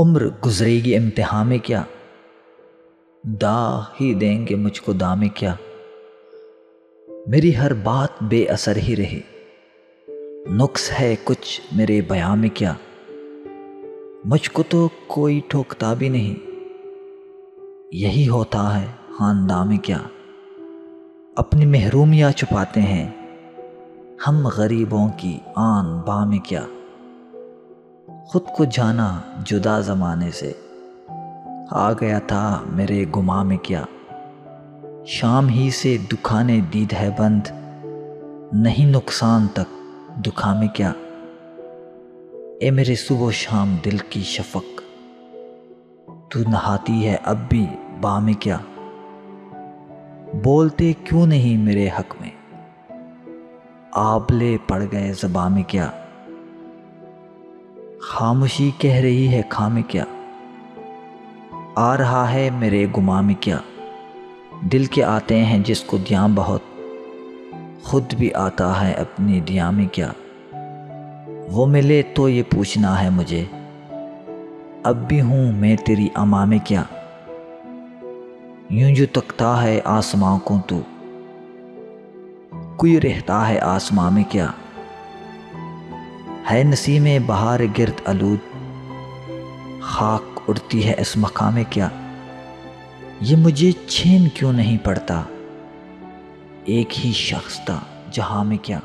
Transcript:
عمر گزرے گی امتحان میں کیا، داغ ہی دیں گے مجھ کو دام کیا، میری ہر بات بے اثر ہی رہی، نقص ہے کچھ میرے بیان میں کیا، مجھ کو تو کوئی ٹھوکتا بھی نہیں، یہی ہوتا ہے خاندان میں کیا، اپنی محرومیاں چھپاتے ہیں ہم غریبوں کی آن باں میں کیا، خود کو جانا جدا زمانے سے، آ گیا تھا میرے گماں میں کیا، شام ہی سے دکھانے دید ہے بند، نہیں نقصان تک دکھا میں کیا، اے میرے صبح و شام دل کی شفق، تو نہاتی ہے اب بھی باں میں کیا، بولتے کیوں نہیں میرے حق میں، آبلے پڑ گئے زباں میں کیا، خاموشی کہہ رہی ہے کھا میں کیا، آ رہا ہے میرے گماں میں کیا، دل کے آتے ہیں جس کو دیاں بہت، خود بھی آتا ہے اپنی دیاں میں کیا، وہ ملے تو یہ پوچھنا ہے مجھے، اب بھی ہوں میں تیری اماں میں کیا، یوں جو تکتا ہے آسماں کو تو، کوئی رہتا ہے آسماں میں کیا، ہے نسیم بہار گرد آلود، خاک اڑتی ہے اس مقام میں کیا، یہ مجھے چھین کیوں نہیں پڑتا، ایک ہی شخص تھا جہاں میں کیا۔